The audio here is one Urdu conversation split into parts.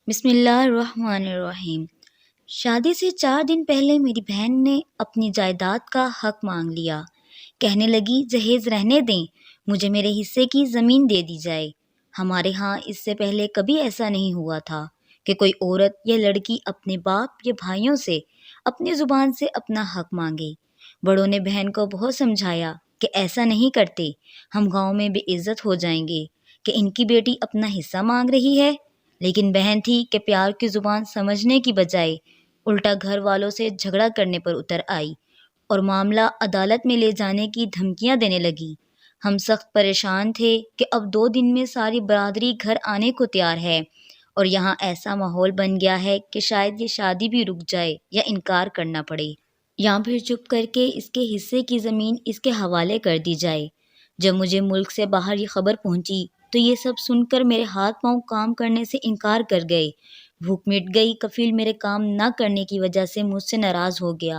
بسم اللہ الرحمن الرحیم۔ شادی سے 4 دن پہلے میری بہن نے اپنی جائیداد کا حق مانگ لیا۔ کہنے لگی جہیز رہنے دیں، مجھے میرے حصے کی زمین دے دی جائے۔ ہمارے ہاں اس سے پہلے کبھی ایسا نہیں ہوا تھا کہ کوئی عورت یا لڑکی اپنے باپ یا بھائیوں سے اپنی زبان سے اپنا حق مانگے۔ بڑوں نے بہن کو بہت سمجھایا کہ ایسا نہیں کرتے، ہم گاؤں میں بے عزت ہو جائیں گے کہ ان کی بیٹی اپنا حصہ مانگ رہی ہے، لیکن بہن تھی کہ پیار کی زبان سمجھنے کی بجائے الٹا گھر والوں سے جھگڑا کرنے پر اتر آئی اور معاملہ عدالت میں لے جانے کی دھمکیاں دینے لگی۔ ہم سخت پریشان تھے کہ اب 2 دن میں ساری برادری گھر آنے کو تیار ہے اور یہاں ایسا ماحول بن گیا ہے کہ شاید یہ شادی بھی رک جائے یا انکار کرنا پڑے، یا پھر چپ کر کے اس کے حصے کی زمین اس کے حوالے کر دی جائے۔ جب مجھے ملک سے باہر یہ خبر پہنچی تو یہ سب سن کر میرے ہاتھ پاؤں کام کرنے سے انکار کر گئے۔ بھوک مٹ گئی، کفیل میرے کام نہ کرنے کی وجہ سے مجھ سے ناراض ہو گیا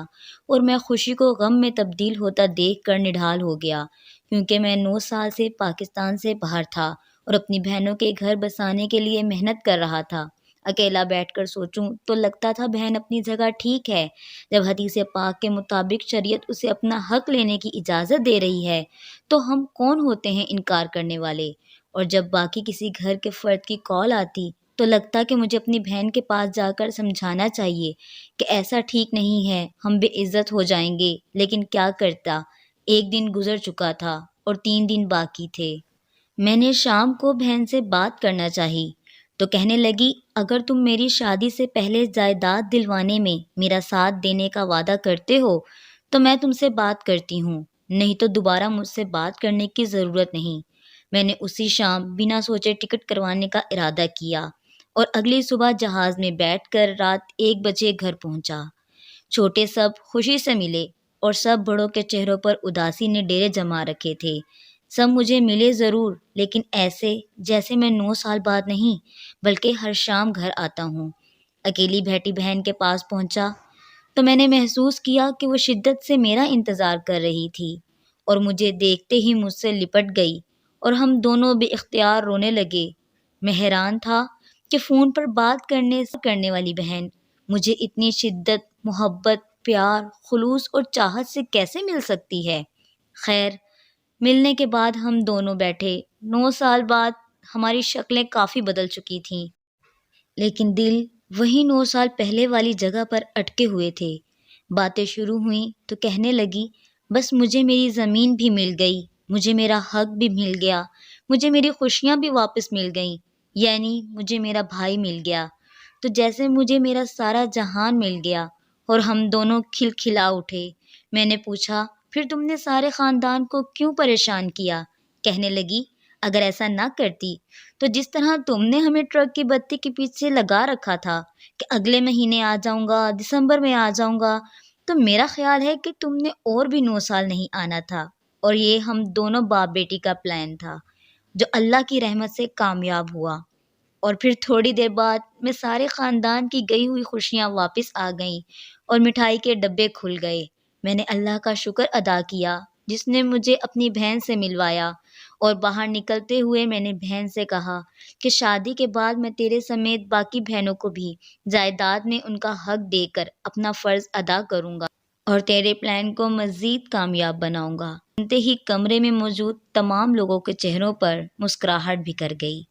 اور میں خوشی کو غم میں تبدیل ہوتا دیکھ کر نڈھال ہو گیا، کیونکہ میں 9 سال سے پاکستان سے باہر تھا اور اپنی بہنوں کے گھر بسانے کے لیے محنت کر رہا تھا۔ اکیلا بیٹھ کر سوچوں تو لگتا تھا بہن اپنی جگہ ٹھیک ہے۔ جب حدیث پاک کے مطابق شریعت اسے اپنا حق لینے کی اجازت دے رہی ہے تو ہم کون ہوتے ہیں انکار کرنے والے؟ اور جب باقی کسی گھر کے فرد کی کال آتی تو لگتا کہ مجھے اپنی بہن کے پاس جا کر سمجھانا چاہیے کہ ایسا ٹھیک نہیں ہے، ہم بے عزت ہو جائیں گے، لیکن کیا کرتا؟ 1 دن گزر چکا تھا اور 3 دن باقی تھے۔ میں نے شام کو بہن سے بات کرنا چاہی تو کہنے لگی اگر تم میری شادی سے پہلے جائیداد دلوانے میں میرا ساتھ دینے کا وعدہ کرتے ہو تو میں تم سے بات کرتی ہوں، نہیں تو دوبارہ مجھ سے بات کرنے کی ضرورت نہیں۔ میں نے اسی شام بنا سوچے ٹکٹ کروانے کا ارادہ کیا اور اگلی صبح جہاز میں بیٹھ کر رات 1 بجے گھر پہنچا۔ چھوٹے سب خوشی سے ملے اور سب بڑوں کے چہروں پر اداسی نے ڈیرے جما رکھے تھے۔ سب مجھے ملے ضرور، لیکن ایسے جیسے میں 9 سال بعد نہیں بلکہ ہر شام گھر آتا ہوں۔ اکیلی بیٹھی بہن کے پاس پہنچا تو میں نے محسوس کیا کہ وہ شدت سے میرا انتظار کر رہی تھی اور مجھے دیکھتے ہی مجھ سے لپٹ گئی اور ہم دونوں بے اختیار رونے لگے۔ میں حیران تھا کہ فون پر بات کرنے والی بہن مجھے اتنی شدت، محبت، پیار، خلوص اور چاہت سے کیسے مل سکتی ہے؟ خیر، ملنے کے بعد ہم دونوں بیٹھے۔ 9 سال بعد ہماری شکلیں کافی بدل چکی تھیں، لیکن دل وہی 9 سال پہلے والی جگہ پر اٹکے ہوئے تھے۔ باتیں شروع ہوئیں تو کہنے لگی بس مجھے میری زمین بھی مل گئی، مجھے میرا حق بھی مل گیا، مجھے میری خوشیاں بھی واپس مل گئیں، یعنی مجھے میرا بھائی مل گیا، تو جیسے مجھے میرا سارا جہان مل گیا، اور ہم دونوں کھلکھلا اٹھے۔ میں نے پوچھا پھر تم نے سارے خاندان کو کیوں پریشان کیا؟ کہنے لگی اگر ایسا نہ کرتی تو جس طرح تم نے ہمیں ٹرک کی بتی کے پیچھے لگا رکھا تھا کہ اگلے مہینے آ جاؤں گا، دسمبر میں آ جاؤں گا، تو میرا خیال ہے کہ تم نے اور بھی 9 سال نہیں آنا تھا، اور یہ ہم دونوں باپ بیٹی کا پلان تھا جو اللہ کی رحمت سے کامیاب ہوا۔ اور پھر تھوڑی دیر بعد میں سارے خاندان کی گئی ہوئی خوشیاں واپس آ گئیں اور مٹھائی کے ڈبے کھل گئے۔ میں نے اللہ کا شکر ادا کیا جس نے مجھے اپنی بہن سے ملوایا، اور باہر نکلتے ہوئے میں نے بہن سے کہا کہ شادی کے بعد میں تیرے سمیت باقی بہنوں کو بھی جائیداد میں ان کا حق دے کر اپنا فرض ادا کروں گا اور تیرے پلان کو مزید کامیاب بناؤں گا۔ سنتے ہی کمرے میں موجود تمام لوگوں کے چہروں پر مسکراہٹ بکھر گئی۔